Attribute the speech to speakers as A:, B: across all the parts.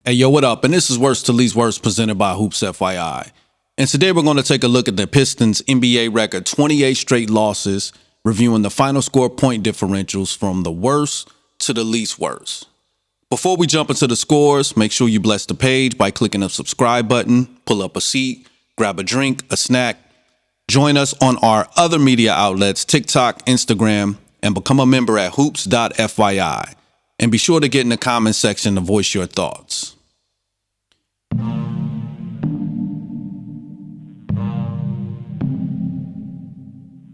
A: Hey, yo, what up? And this is Worst to Least Worst presented by Hoops FYI. And today we're going to take a look at the Pistons' NBA record, 28 straight losses, reviewing the final score point differentials from the worst to the least worst. Before we jump into the scores, make sure you bless the page by clicking the subscribe button, pull up a seat, grab a drink, a snack. Join us on our other media outlets, TikTok, Instagram, and become a member at hoops.fyi. And be sure to get in the comment section to voice your thoughts.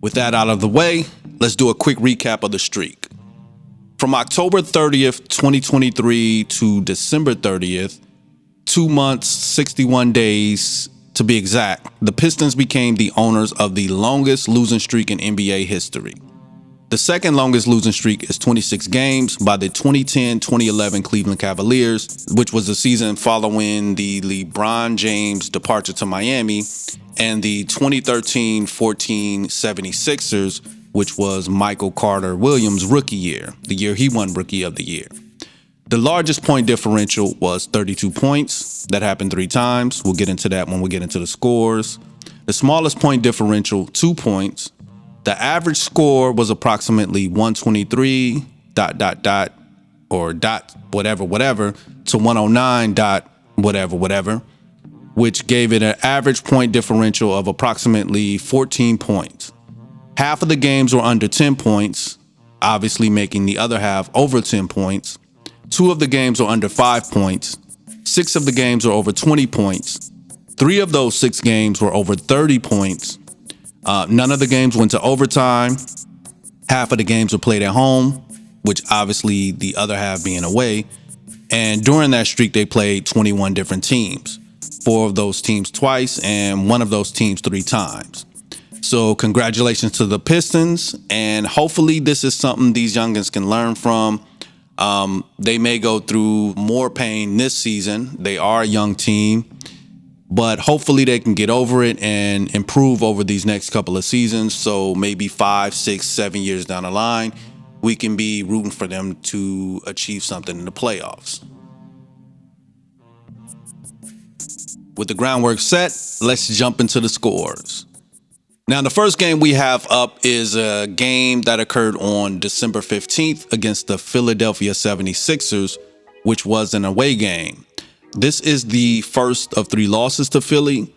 A: With that out of the way, let's do a quick recap of the streak. From October 30th, 2023 to December 30th, 2 months, 61 days to be exact, the Pistons became the owners of the longest losing streak in NBA history. The second longest losing streak is 26 games by the 2010-2011 Cleveland Cavaliers, which was the season following the LeBron James departure to Miami, and the 2013-14 76ers, which was Michael Carter Williams' rookie year, the year he won Rookie of the Year. The largest point differential was 32 points. That happened 3 times. We'll get into that when we get into the scores. The smallest point differential, 2 points. The average score was approximately 123 ... or whatever to 109 ... whatever, which gave it an average point differential of approximately 14 points. Half of the games were under 10 points, obviously making the other half over 10 points. 2 of the games were under 5 points. 6 of the games were over 20 points. 3 of those 6 games were over 30 points. None of the games went to overtime. Half of the games were played at home, which obviously the other half being away. And during that streak, they played 21 different teams. 4 of those teams twice and 1 of those teams 3 times. So congratulations to the Pistons. And hopefully this is something these youngins can learn from. They may go through more pain this season. They are a young team. But hopefully they can get over it and improve over these next couple of seasons. So maybe 5, 6, 7 years down the line, we can be rooting for them to achieve something in the playoffs. With the groundwork set, let's jump into the scores. Now, the first game we have up is a game that occurred on December 15th against the Philadelphia 76ers, which was an away game. This is the first of 3 losses to Philly.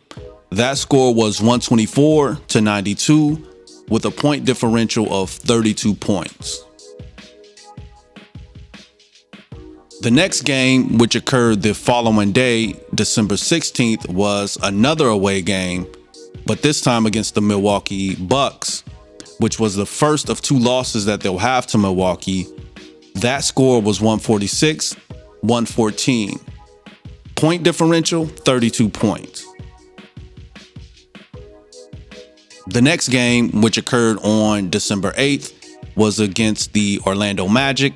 A: That score was 124-92 with a point differential of 32 points. The next game, which occurred the following day, December 16th, was another away game, but this time against the Milwaukee Bucks, which was the first of 2 losses that they'll have to Milwaukee. That score was 146-114. Point differential, 32 points. The next game, which occurred on December 8th, was against the Orlando Magic.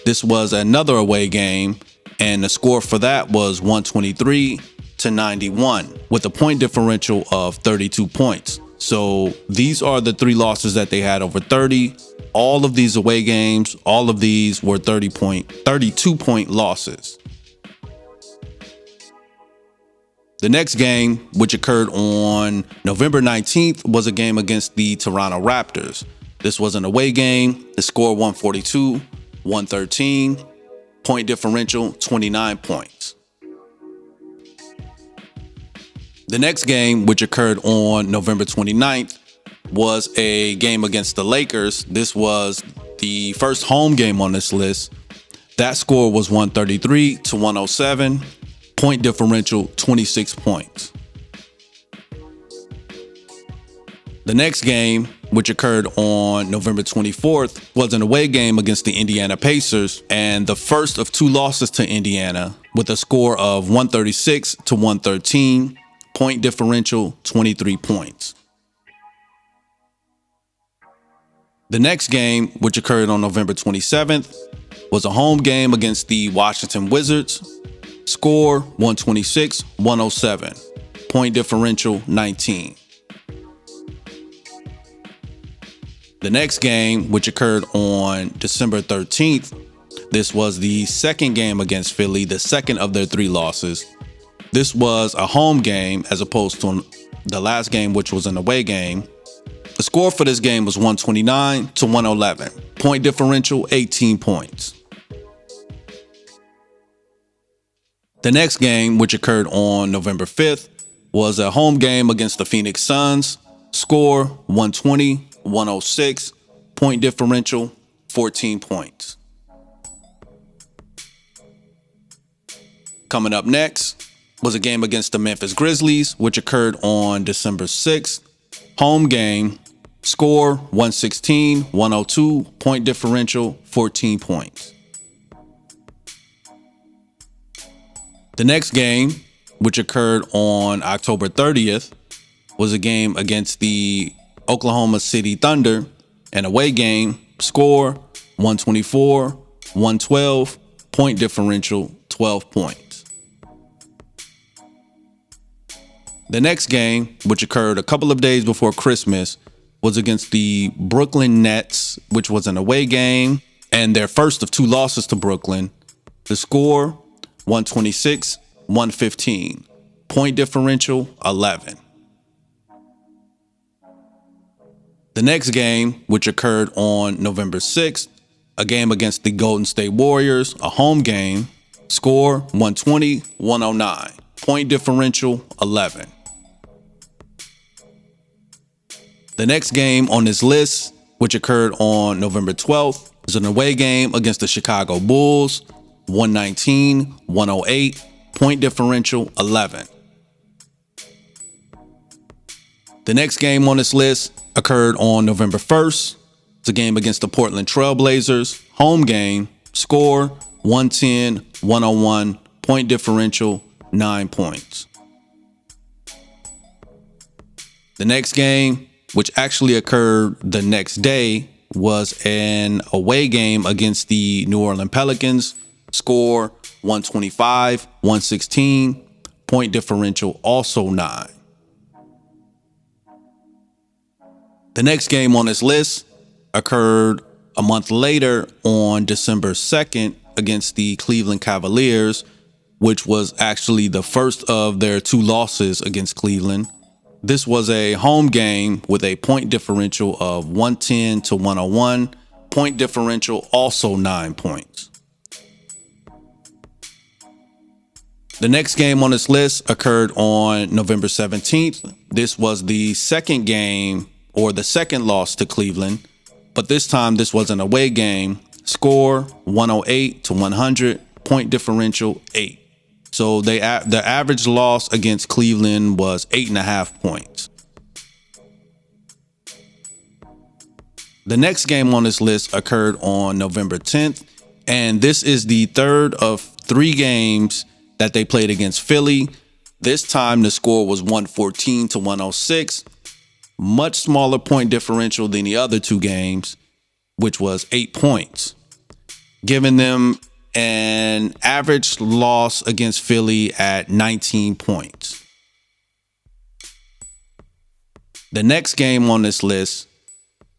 A: This was another away game, and the score for that was 123-91 with a point differential of 32 points. So these are the 3 losses that they had over 30. All of these away games, all of these were 32-point losses. The next game, which occurred on November 19th, was a game against the Toronto Raptors. This was an away game. The score 142-113. Point differential 29 points. The next game, which occurred on November 29th, was a game against the Lakers. This was the first home game on this list. That score was 133-107. Point differential, 26 points. The next game, which occurred on November 24th, was an away game against the Indiana Pacers, and the first of 2 losses to Indiana with a score of 136-113. Point differential, 23 points. The next game, which occurred on November 27th, was a home game against the Washington Wizards. Score 126-107. Point differential 19. The next game, which occurred on December 13th, This was the second game against Philly, the second of their 3 losses. This was a home game as opposed to the last game, which was an away game. The score for this game was 129 to 111. Point differential, 18 points. The next game, which occurred on November 5th, was a home game against the Phoenix Suns. Score 120, 106. Point differential, 14 points. Coming up next was a game against the Memphis Grizzlies, which occurred on December 6th. Home game. Score 116, 102. Point differential, 14 points. The next game, which occurred on October 30th, was a game against the Oklahoma City Thunder, an away game. Score 124, 112. Point differential, 12 points. The next game, which occurred a couple of days before Christmas, was against the Brooklyn Nets, which was an away game and their first of 2 losses to Brooklyn. The score 126, 115. Point differential, 11. The next game, which occurred on November 6th, a game against the Golden State Warriors, a home game. Score 120, 109. Point differential, 11. The next game on this list, which occurred on November 12th, is an away game against the Chicago Bulls, 119, 108. Point differential, 11. The next game on this list occurred on November 1st. It's a game against the Portland Trail Blazers. Home game. Score 110, 101. Point differential, 9 points. The next game, which actually occurred the next day, was an away game against the New Orleans Pelicans. Score 125, 116. Point differential, also 9. The next game on this list occurred a month later on December 2nd against the Cleveland Cavaliers, which was actually the first of their 2 losses against Cleveland. This was a home game with a point differential of 110 to 101. Point differential, also 9 points. The next game on this list occurred on November 17th. This was the second game, or the second loss to Cleveland, but this time this was an away game. Score 108 to 100. Point differential, 8. So the average loss against Cleveland was 8.5 points. The next game on this list occurred on November 10th, and this is the third of 3 games that they played against Philly. This time the score was 114 to 106. Much smaller point differential than the other 2 games, which was 8 points, giving them an average loss against Philly at 19 points. The next game on this list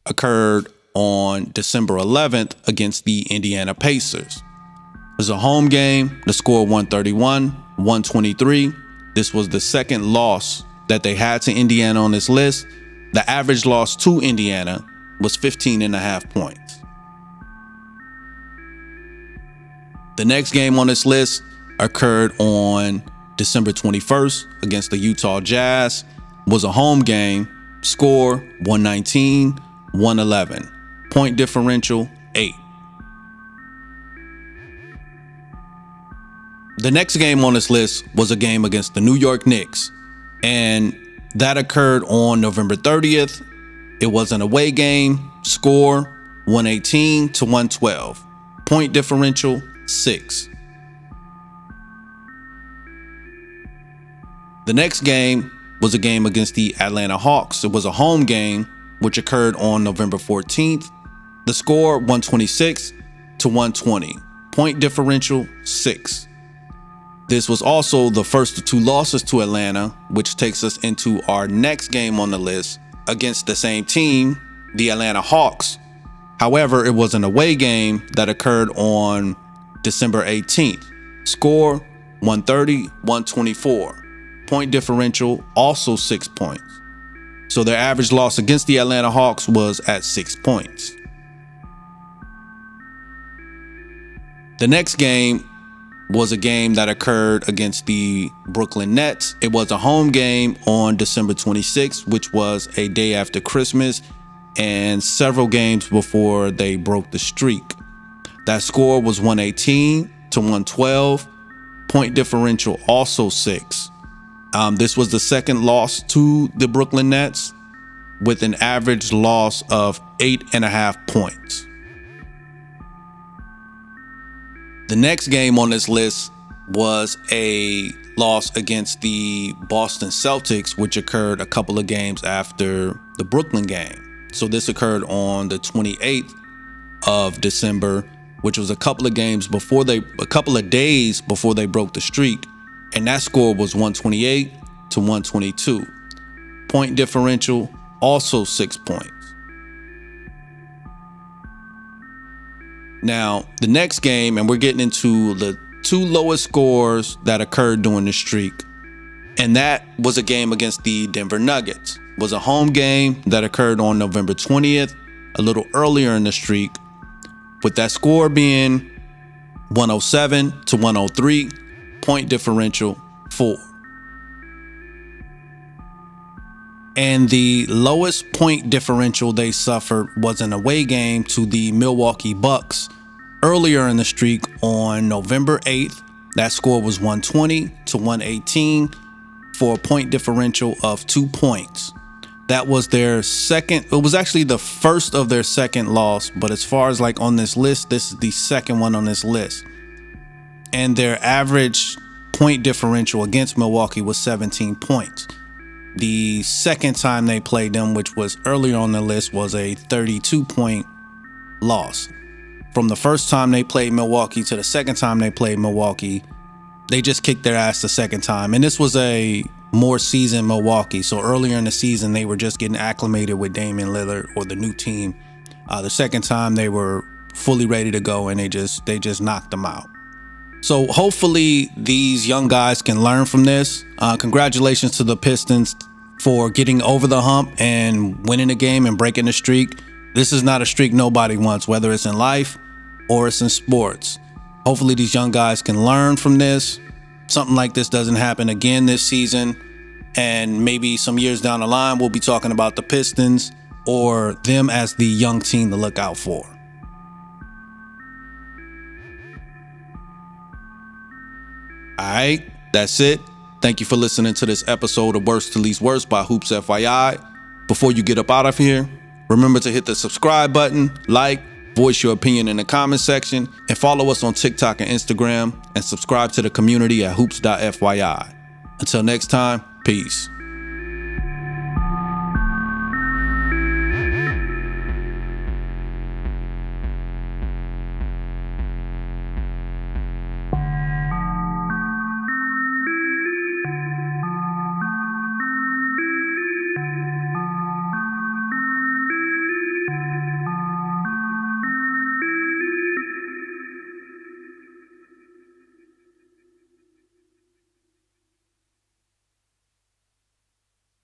A: occurred on December 11th against the Indiana Pacers. It was a home game. The score 131, 123. This was the second loss that they had to Indiana on this list. The average loss to Indiana was 15.5 points. The next game on this list occurred on December 21st against the Utah Jazz. It was a home game. Score 119, 111. Point differential, 8. The next game on this list was a game against the New York Knicks, and that occurred on November 30th. It was an away game. Score 118 to 112. Point differential, 6. The next game was a game against the Atlanta Hawks. It was a home game, which occurred on November 14th. The score 126 to 120. Point differential, 6. This was also the first of 2 losses to Atlanta, which takes us into our next game on the list against the same team, the Atlanta Hawks. However, it was an away game that occurred on December 18th. Score 130-124. Point differential also 6 points. So their average loss against the Atlanta Hawks was at 6 points. The next game was a game that occurred against the Brooklyn Nets. It was a home game on December 26th, which was a day after Christmas and several games before they broke the streak. That score was 118-112. Point differential also 6. This was the second loss to the Brooklyn Nets with an average loss of 8.5 points. The next game on this list was a loss against the Boston Celtics, which occurred a couple of games after the Brooklyn game. So this occurred on the 28th of December, which was a couple of days before they broke the streak. And that score was 128-122. Point differential, also 6 points. Now, the next game, and we're getting into the two lowest scores that occurred during the streak. And that was a game against the Denver Nuggets. It was a home game that occurred on November 20th, a little earlier in the streak, with that score being 107-103, point differential 4. And the lowest point differential they suffered was an away game to the Milwaukee Bucks earlier in the streak on November 8th. That score was 120-118 for a point differential of 2 points. That was their second. It was actually the first of their second loss, but as far as like on this list, this is the second one on this list. And their average point differential against Milwaukee was 17 points. The second time they played them, which was earlier on the list, was a 32-point loss. From the first time they played Milwaukee to the second time they played Milwaukee, they just kicked their ass the second time. And this was a more seasoned Milwaukee. So earlier in the season, they were just getting acclimated with Damian Lillard or the new team. The second time they were fully ready to go, and they just knocked them out. So hopefully these young guys can learn from this. Congratulations to the Pistons for getting over the hump and winning the game and breaking the streak. This is not a streak nobody wants, whether it's in life or it's in sports. Hopefully these young guys can learn from this. Something like this doesn't happen again this season. And maybe some years down the line, we'll be talking about the Pistons or them as the young team to look out for. All right, that's it. Thank you for listening to this episode of Worst to Least Worst by Hoops FYI. Before you get up out of here, remember to hit the subscribe button, like, voice your opinion in the comment section, and follow us on TikTok and Instagram, and subscribe to the community at hoops.fyi. Until next time, peace.